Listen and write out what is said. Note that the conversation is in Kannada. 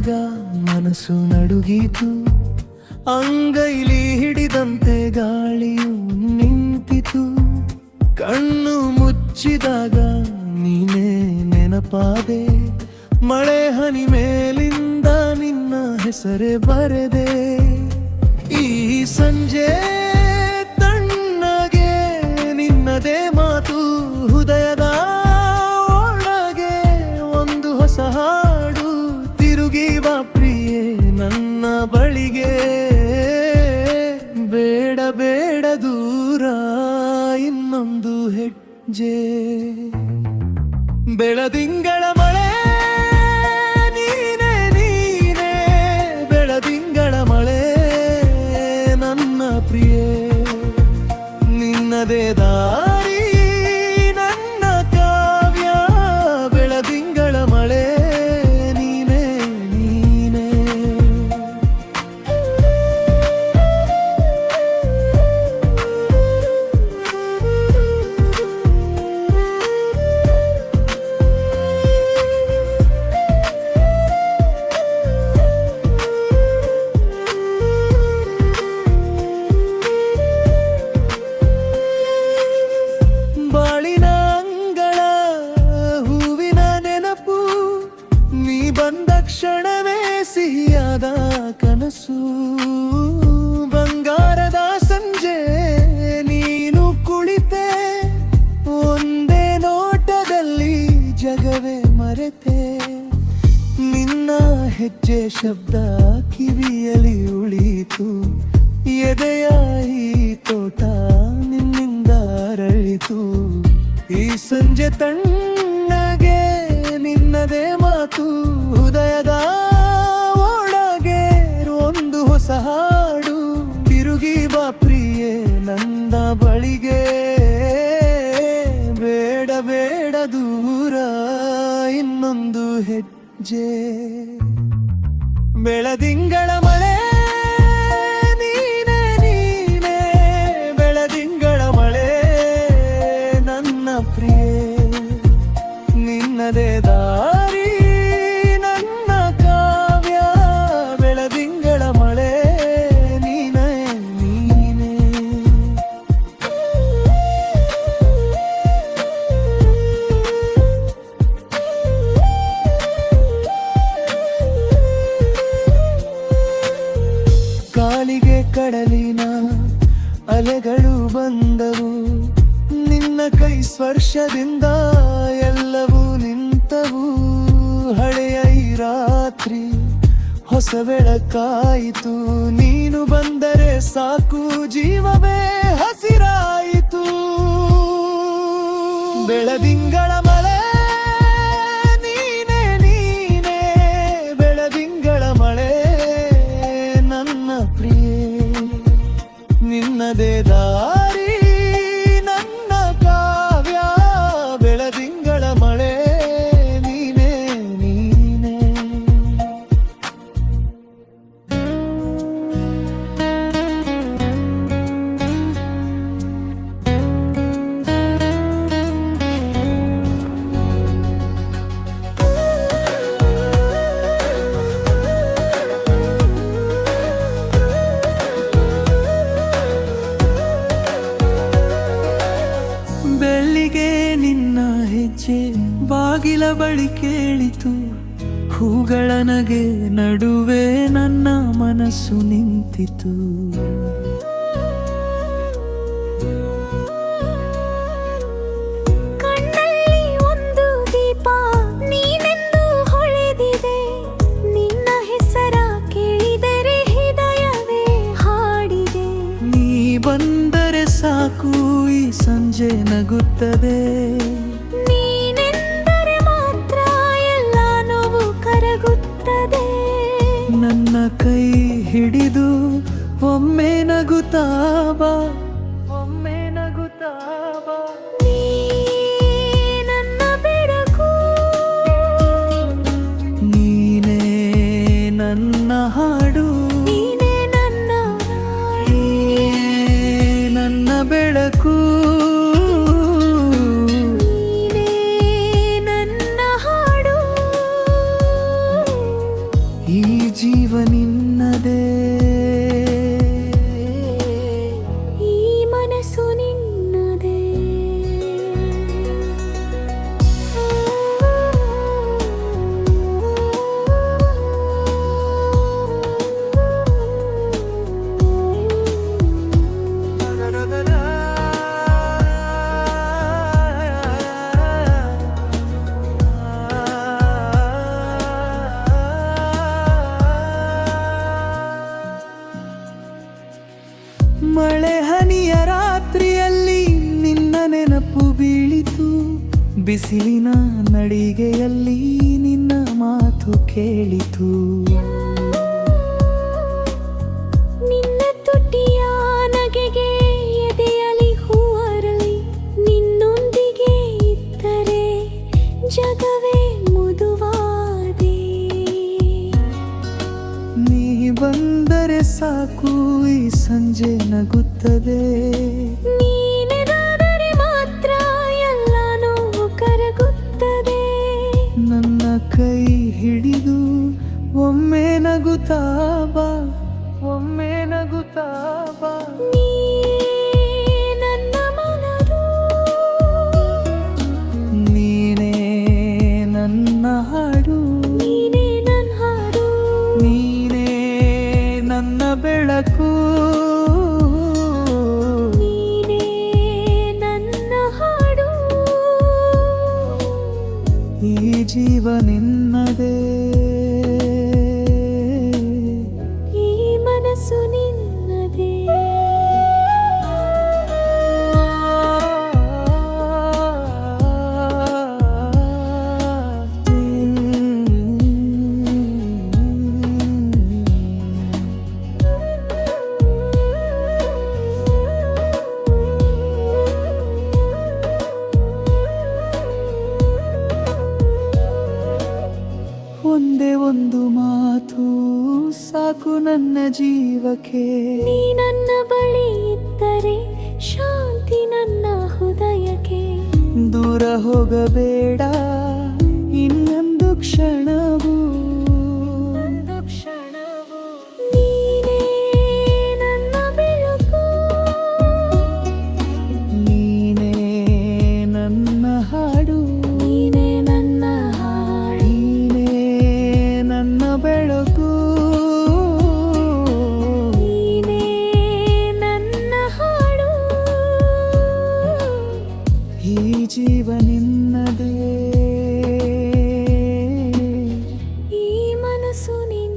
ಕಂಡಾಗ ಮನಸ್ಸು ನಡುಗಿತು, ಅಂಗೈಲಿ ಹಿಡಿದಂತೆ ಗಾಳಿಯು ನಿಂತಿತು. ಕಣ್ಣು ಮುಚ್ಚಿದಾಗ ನೀನೇ ನೆನಪಾದೆ, ಮಳೆ ಹನಿ ಮೇಲಿಂದ ನಿನ್ನ ಹೆಸರೇ ಬರೆದೆ. ಈ ಸಂಜೆ ತಣ್ಣಗೆ ನಿನ್ನದೇ ಮಾತು, ಹೃದಯದ ಒಳಗೆ ಒಂದು ಹೊಸ ಹಾಡು. ತಿರುಗಿ ಬಾ ಪ್ರಿಯೆ ನನ್ನ ಬಳಿಗೆ, ಬೇಡ ಬೇಡ ದೂರ ಇನ್ನೊಂದು ಹೆಜ್ಜೆ. ಬೆಳದಿಂಗಳ ಮಳೆ ನೀನೇ ನೀನೇ, ಬೆಳದಿಂಗಳ ಮಳೆ ನನ್ನ ಪ್ರಿಯೆ. ನಿನ್ನದೇ ದಾರಿ ನನ್ನ ಕಾವ್ಯ, ಬೆಳದಿಂಗಳ ಮಳೆ ನೀನೇ ನೀನೇ. ಬಾಳಿನ ಅಂಗಳ ಹೂವಿನ ನೆನಪು, ನೀ ಬಂದ ಕ್ಷಣವೇ ಸಿಹಿಯಾದ ಕನಸು. ಬಂಗಾರದ ಸಂಜೆ ನೀನು ಕುಳಿತೆ, ಒಂದೇ ನೋಟದಲ್ಲಿ ಜಗವೇ ಮರೆತೆ. ನಿನ್ನ ಹೆಜ್ಜೆ ಶಬ್ದ ಕಿವಿಯಲ್ಲಿ ಉಳಿತು, ಎದೆಯ ಈ ತೋಟ ನಿನ್ನಿಂದ ಅರಳಿತು. ಈ ಸಂಜೆ ತಣ್ಣಗೆ ನಿನ್ನದೇ ಮಾತು, ಹೃದಯದ ಒಳಗೆ ಒಂದು ಹೊಸ ಹಾಡು. ತಿರುಗಿ ಬಾ ಪ್ರಿಯೆ ನನ್ನ ಬಳಿಗೆ, ಬೇಡ ಬೇಡ ದೂರ ಇನ್ನೊಂದು ಹೆಜ್ಜೆ. ಬೆಳದಿಂಗಳ ಮಳೆ ನೀನೇ ನೀನೇ, ಬೆಳದಿಂಗಳ ಮಳೆ ನನ್ನ ಪ್ರಿಯೆ. ನಿನ್ನದೇ ದಾರಿ ನನ್ನ ಕಾವ್ಯ, ಬೆಳದಿಂಗಳ ಮಳೆ ನೀನೇ ನೀನೇ. ಕಾಲಿಗೆ ಕಡಲಿನ ಅಲೆಗಳು ಬಂದವು, ನಿನ್ನ ಕೈ ಸ್ಪರ್ಶದಿಂದ ಎಲ್ಲವೂ ನಿಂತವು. ಹಳೆಯ ಈ ರಾತ್ರಿ ಹೊಸ ಬೆಳಕಾಯಿತು, ನೀನು ಬಂದರೆ ಸಾಕು ಜೀವವೇ ಹಸಿರಾಯಿತು. ಬೆಳದಿಂಗಳ ಮಳೆ ನೀನೇ ನೀನೇ, ಬೆಳದಿಂಗಳ ಮಳೆ ನನ್ನ ಪ್ರಿಯೆ. ನಿನ್ನದೇ ದಾರಿ ನನ್ನ ಕಾವ್ಯ, ಬೆಳದಿಂಗಳ ಮಳೆ ನೀನೇ ನೀನೇ. ಬೆಳ್ಳಿಗೆ ನಿನ್ನ ಹೆಜ್ಜೆ ಬಾಗಿಲ ಬಳಿ ಕೇಳಿತು, ಹೂಗಳ ನಗೆ ನಡುವೆ ನನ್ನ ಮನಸ್ಸು ನಿಂತಿತು. ಕಣ್ಣಲ್ಲಿ ಒಂದು ದೀಪ ನೀನೆಂದು ಹೊಳೆದಿದೆ, ನಿನ್ನ ಹೆಸರ ಕೇಳಿದರೆ ಹೃದಯವೇ ಹಾಡಿದೆ. ನೀ ಬಂದರೆ ಸಾಕು ಈ ಸಂಜೆ ನಗುತ್ತದೆ, ನೀನೆಂದರೆ ಮಾತ್ರ ಎಲ್ಲ ನೋವು ಕರಗುತ್ತದೆ. ನನ್ನ ಕೈ ಹಿಡಿದು ಒಮ್ಮೆ ನಗುತ್ತಾ ಬಾ, ಒಮ್ಮೆ ನಗುತ್ತಾ ಬಾ. ನೀ ನನ್ನ ಬೆಳಕು, ನೀನೇ ನನ್ನ ಹಾಡು, ನೀನೇ ನನ್ನ ನೀನೇ ನನ್ನ ಬೆಳಕು. ನೀನೇ ನನ್ನ ಹಾಡು. ಈ ಬಿಸಿಲಿನ ನಡಿಗೆಯಲ್ಲಿ ನಿನ್ನ ಮಾತು ಕೇಳಿತು. ನಿನ್ನ ತುಟಿಯ ನಗೆಗೆ ಎದೆಯಲ್ಲಿ ಹೂವರಳಿ ನಿನ್ನೊಂದಿಗೆ ಇದ್ದರೆ ಜಗವೇ ಮುದುವಾದೆ. ನೀ ಬಂದರೆ ಸಾಕು ಈ ಸಂಜೆ ನಗುತ್ತದೆ. ನೀನೆದಾದರೆ ಮಾತ್ರ ಎಲ್ಲ ನೋವು ಕರಗುತ್ತದೆ. ನನ್ನ ಕೈ ಹಿಡಿದು ಒಮ್ಮೆ ನಗುತ್ತಾ ಬಾ, ಒಮ್ಮೆ ನಗುತ್ತಾ ಬಾ. ನೀ ನನ್ನ ಮನದು, ನೀನೇ ನನ್ನ ಹಾಡು, ನೀನೇ ನನ್ನ ಹಾಡು, ನೀನೇ ನನ್ನ ಬೆಳಕು, ನೀನೇ ನನ್ನ ಹಾಡು. ಈ ಜೀವ ನಿನ್ನದೇ, ಈ ಮನಸ್ಸು ನಿನ್ನದೇ. ಒಂದೇ ಒಂದು ಮಾತು ಸಾಕು ನನ್ನ ಜೀವಕ್ಕೆ. ನೀ ನನ್ನ ಬಳಿ ಇದ್ದರೆ ಶಾಂತಿ ನನ್ನ ಹೃದಯಕ್ಕೆ. ದೂರ ಹೋಗಬೇಡ ಇನ್ನೊಂದು ಕ್ಷಣವು, ನೀನೇ ನನ್ನ ಬೆಳಕು, ನೀನೇ ನನ್ನ ಹಾಡು, ನೀನೇ ನನ್ನ ಹಾಡು, ನೀನೇ ನನ್ನ ಬೆಳಕು, ನೀನೇ ನನ್ನ ಹಾಡು. ಈ ಜೀವ ನಿನ್ನದೇ, ಈ ಮನಸ್ಸು ನಿನ್ನ